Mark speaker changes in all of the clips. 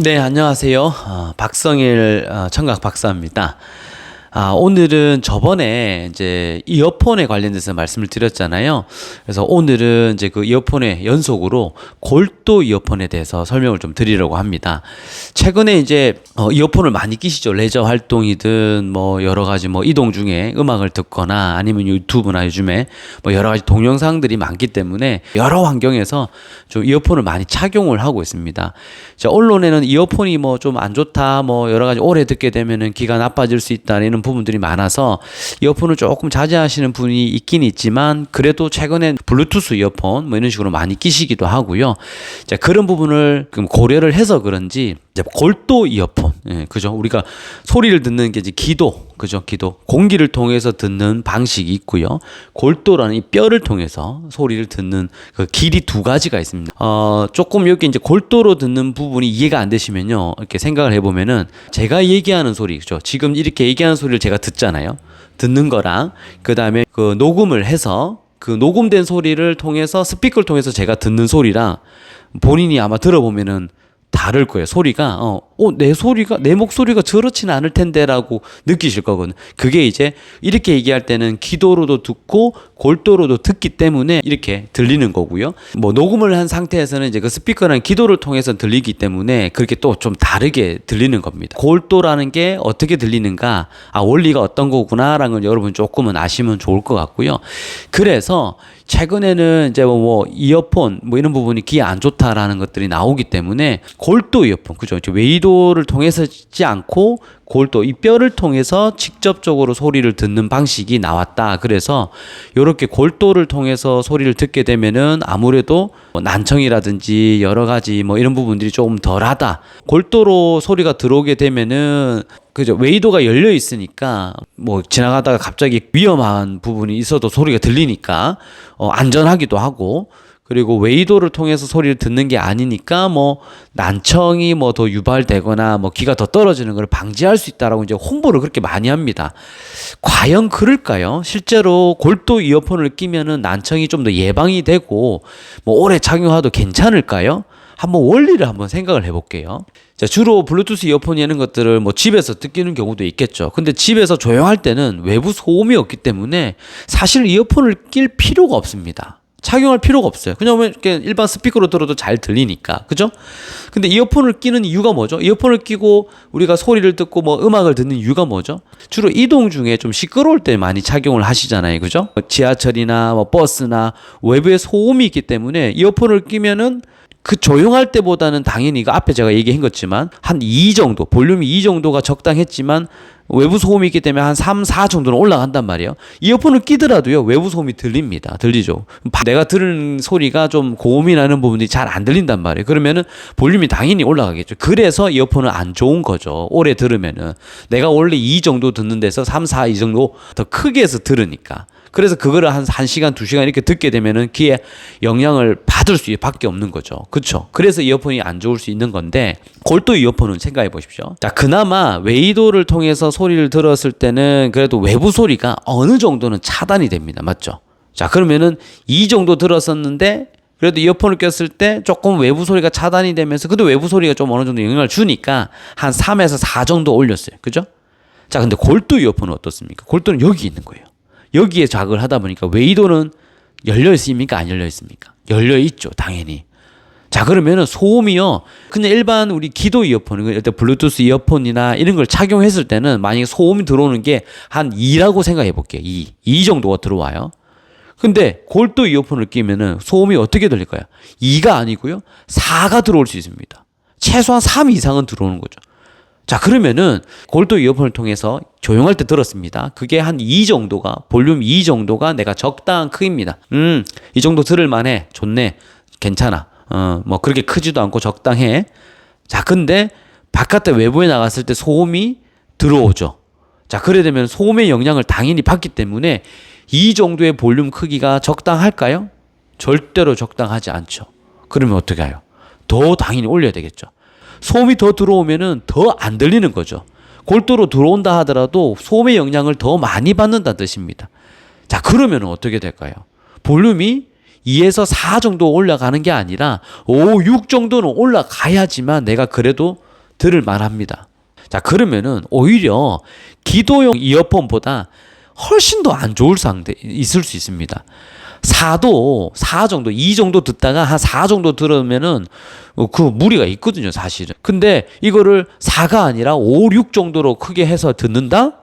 Speaker 1: 네, 안녕하세요. 박성일 청각 박사입니다. 오늘은 저번에 이제 이어폰에 관련돼서 말씀을 드렸잖아요. 그래서 오늘은 이제 그 이어폰의 연속으로 골도 이어폰에 대해서 설명을 좀 드리려고 합니다. 최근에 이제 이어폰을 많이 끼시죠. 레저 활동이든 뭐 여러 가지 뭐 이동 중에 음악을 듣거나 아니면 유튜브나 요즘에 뭐 여러 가지 동영상들이 많기 때문에 여러 환경에서 좀 이어폰을 많이 착용을 하고 있습니다. 언론에는 이어폰이 뭐 좀 안 좋다, 뭐 여러 가지 오래 듣게 되면은 귀가 나빠질 수 있다 이런 부분들이 많아서 이어폰을 조금 자제하시는 분이 있긴 있지만 그래도 최근엔 블루투스 이어폰 뭐 이런 식으로 많이 끼시기도 하고요. 자, 그런 부분을 고려를 해서 그런지 이제 골도 이어폰, 그죠? 우리가 소리를 듣는 게 이제 기도, 그죠? 기도, 공기를 통해서 듣는 방식이 있고요. 골도라는 이 뼈를 통해서 소리를 듣는 그 길이 두 가지가 있습니다. 조금 여기 이제 골도로 듣는 부분이 이해가 안 되시면요, 이렇게 생각을 해보면은 제가 얘기하는 소리, 그죠? 지금 이렇게 얘기하는 소리를 제가 듣잖아요. 듣는 거랑 그 다음에 그 녹음을 해서 그 녹음된 소리를 통해서 스피커를 통해서 제가 듣는 소리랑 본인이 아마 들어보면은 다를 거예요. 소리가 내 목소리가 저렇지는 않을 텐데라고 느끼실 거거든요. 그게 이제 이렇게 얘기할 때는 기도로도 듣고 골도로도 듣기 때문에 이렇게 들리는 거고요. 뭐 녹음을 한 상태에서는 이제 그 스피커랑 기도를 통해서 들리기 때문에 그렇게 또 좀 다르게 들리는 겁니다. 골도라는 게 어떻게 들리는가, 원리가 어떤 거구나라는 걸 여러분 조금은 아시면 좋을 것 같고요. 그래서 최근에는 이제 뭐 이어폰 뭐 이런 부분이 귀에 안 좋다라는 것들이 나오기 때문에 골도 이어폰, 그죠? 웨이도를 통해서 듣지 않고 골도, 이 뼈를 통해서 직접적으로 소리를 듣는 방식이 나왔다. 그래서 이렇게 골도를 통해서 소리를 듣게 되면은 아무래도 뭐 난청이라든지 여러 가지 뭐 이런 부분들이 조금 덜하다. 골도로 소리가 들어오게 되면은 그죠? 웨이도가 열려 있으니까 뭐 지나가다가 갑자기 위험한 부분이 있어도 소리가 들리니까 안전하기도 하고, 그리고 웨이도를 통해서 소리를 듣는 게 아니니까 뭐 난청이 뭐 더 유발되거나 뭐 귀가 더 떨어지는 걸 방지할 수 있다라고 이제 홍보를 그렇게 많이 합니다. 과연 그럴까요? 실제로 골도 이어폰을 끼면은 난청이 좀 더 예방이 되고 뭐 오래 착용해도 괜찮을까요? 한번 원리를 한번 생각을 해볼게요. 자, 주로 블루투스 이어폰이 있는 것들을 뭐 집에서 듣기는 경우도 있겠죠. 근데 집에서 조용할 때는 외부 소음이 없기 때문에 사실 이어폰을 낄 필요가 없습니다. 착용할 필요가 없어요. 그냥 이렇게 일반 스피커로 들어도 잘 들리니까. 그죠? 근데 이어폰을 끼는 이유가 뭐죠? 이어폰을 끼고 우리가 소리를 듣고 뭐 음악을 듣는 이유가 뭐죠? 주로 이동 중에 좀 시끄러울 때 많이 착용을 하시잖아요. 그죠? 지하철이나 뭐 버스나 외부에 소음이 있기 때문에 이어폰을 끼면은 그 조용할 때보다는 당연히 그 앞에 제가 얘기한 것지만 한 2 정도, 볼륨이 2 정도가 적당했지만 외부 소음이 있기 때문에 한 3, 4 정도는 올라간단 말이에요. 이어폰을 끼더라도요, 외부 소음이 들립니다. 들리죠. 내가 들은 소리가 좀 고음이 나는 부분이 잘 안 들린단 말이에요. 그러면은 볼륨이 당연히 올라가겠죠. 그래서 이어폰은 안 좋은 거죠. 오래 들으면은. 내가 원래 2 정도 듣는 데서 3, 4, 이 정도 더 크게 해서 들으니까. 그래서 그거를 한 1시간, 2시간 이렇게 듣게 되면은 귀에 영향을 받을 수밖에 없는 거죠. 그렇죠? 그래서 이어폰이 안 좋을 수 있는 건데, 골도 이어폰은 생각해 보십시오. 자, 그나마 웨이도를 통해서 소리를 들었을 때는 그래도 외부 소리가 어느 정도는 차단이 됩니다. 맞죠? 자, 그러면은 이 정도 들었었는데 그래도 이어폰을 꼈을 때 조금 외부 소리가 차단이 되면서 그래도 외부 소리가 좀 어느 정도 영향을 주니까 한 3에서 4 정도 올렸어요. 그죠? 자, 근데 골도 이어폰은 어떻습니까? 골도는 여기 있는 거예요. 여기에 자극을 하다 보니까 웨이도는 열려 있습니까? 안 열려 있습니까? 열려 있죠, 당연히. 자, 그러면은 소음이요, 그냥 일반 우리 기도 이어폰, 일단 블루투스 이어폰이나 이런 걸 착용했을 때는 만약에 소음이 들어오는 게 한 2라고 생각해 볼게요. 2 정도가 들어와요. 근데 골도 이어폰을 끼면은 소음이 어떻게 들릴까요? 2가 아니고요, 4가 들어올 수 있습니다. 최소한 3 이상은 들어오는 거죠. 자, 그러면은 골도 이어폰을 통해서 조용할 때 들었습니다. 그게 한 2 정도가, 볼륨 2 정도가 내가 적당한 크기입니다. 이 정도 들을 만해. 좋네. 괜찮아. 뭐 그렇게 크지도 않고 적당해. 자, 근데 바깥에 외부에 나갔을 때 소음이 들어오죠. 자, 그래 되면 소음의 영향을 당연히 받기 때문에 이 정도의 볼륨 크기가 적당할까요? 절대로 적당하지 않죠. 그러면 어떻게 해요? 더 당연히 올려야 되겠죠. 소음이 더 들어오면은 더 안 들리는 거죠. 골도로 들어온다 하더라도 소음의 영향을 더 많이 받는다는 뜻입니다. 자, 그러면 어떻게 될까요? 볼륨이 2에서 4 정도 올라가는 게 아니라 5, 6 정도는 올라가야지만 내가 그래도 들을 만합니다. 자, 그러면은 오히려 기도용 이어폰보다 훨씬 더 안 좋을 상태 있을 수 있습니다. 4도 4 정도 2 정도 듣다가 한 4 정도 들으면은 그 무리가 있거든요, 사실은. 근데 이거를 4가 아니라 5, 6 정도로 크게 해서 듣는다?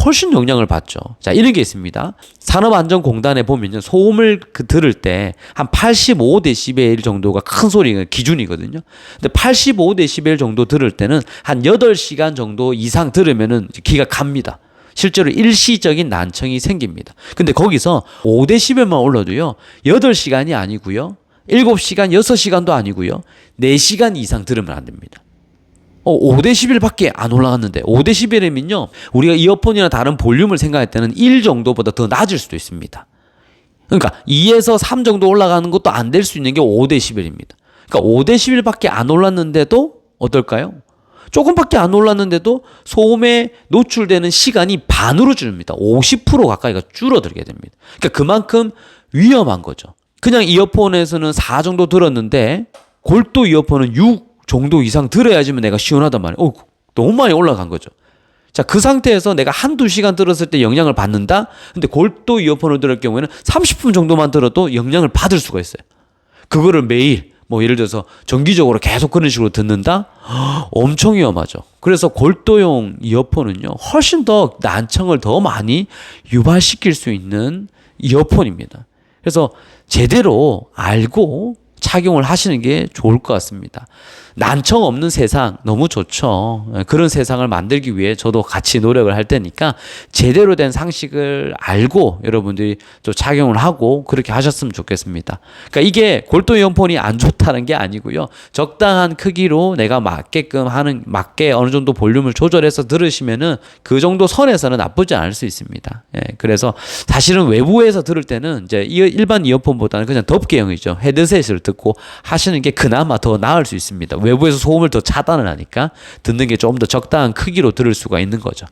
Speaker 1: 훨씬 영향을 받죠. 자, 이런 게 있습니다. 산업안전공단에 보면요, 소음을 들을 때 한 85dB 정도가 큰 소리가 기준이거든요. 근데 85dB 정도 들을 때는 한 8시간 정도 이상 들으면은 귀가 갑니다. 실제로 일시적인 난청이 생깁니다. 근데 거기서 5dB만 올라도요, 8시간이 아니고요, 7시간, 6시간도 아니고요, 4시간 이상 들으면 안 됩니다. 5dB밖에 안 올라갔는데, 5dB면요, 우리가 이어폰이나 다른 볼륨을 생각할 때는 1 정도보다 더 낮을 수도 있습니다. 그러니까 2에서 3 정도 올라가는 것도 안 될 수 있는 게 5dB입니다. 그러니까 5dB밖에 안 올랐는데도 어떨까요? 조금밖에 안 올랐는데도 소음에 노출되는 시간이 반으로 줄입니다. 50% 가까이가 줄어들게 됩니다. 그러니까 그만큼 위험한 거죠. 그냥 이어폰에서는 4 정도 들었는데 골도 이어폰은 6 정도 이상 들어야지만 내가 시원하단 말이에요. 너무 많이 올라간 거죠. 자, 그 상태에서 내가 한두 시간 들었을 때 영향을 받는다? 근데 골도 이어폰을 들을 경우에는 30분 정도만 들어도 영향을 받을 수가 있어요. 그거를 매일 뭐 예를 들어서 정기적으로 계속 그런 식으로 듣는다? 엄청 위험하죠. 그래서 골도용 이어폰은요, 훨씬 더 난청을 더 많이 유발시킬 수 있는 이어폰입니다. 그래서 제대로 알고 착용을 하시는 게 좋을 것 같습니다. 난청 없는 세상 너무 좋죠. 그런 세상을 만들기 위해 저도 같이 노력을 할 테니까 제대로 된 상식을 알고 여러분들이 또 착용을 하고 그렇게 하셨으면 좋겠습니다. 그러니까 이게 골도 이어폰이 안 좋다는 게 아니고요. 적당한 크기로 내가 맞게 어느 정도 볼륨을 조절해서 들으시면은 그 정도 선에서는 나쁘지 않을 수 있습니다. 그래서 사실은 외부에서 들을 때는 이제 일반 이어폰보다는 그냥 덮개형이죠. 헤드셋을 듣고 하시는 게 그나마 더 나을 수 있습니다. 외부에서 소음을 더 차단을 하니까 듣는 게 좀 더 적당한 크기로 들을 수가 있는 거죠.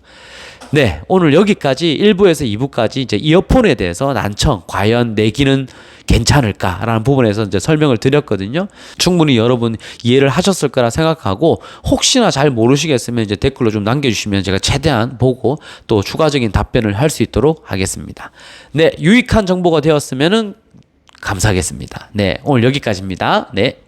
Speaker 1: 네, 오늘 여기까지 1부에서 2부까지 이제 이어폰에 대해서 난청, 과연 내 귀는 괜찮을까라는 부분에서 이제 설명을 드렸거든요. 충분히 여러분 이해를 하셨을 거라 생각하고, 혹시나 잘 모르시겠으면 이제 댓글로 좀 남겨주시면 제가 최대한 보고 또 추가적인 답변을 할 수 있도록 하겠습니다. 네, 유익한 정보가 되었으면은 감사하겠습니다. 네, 오늘 여기까지입니다. 네.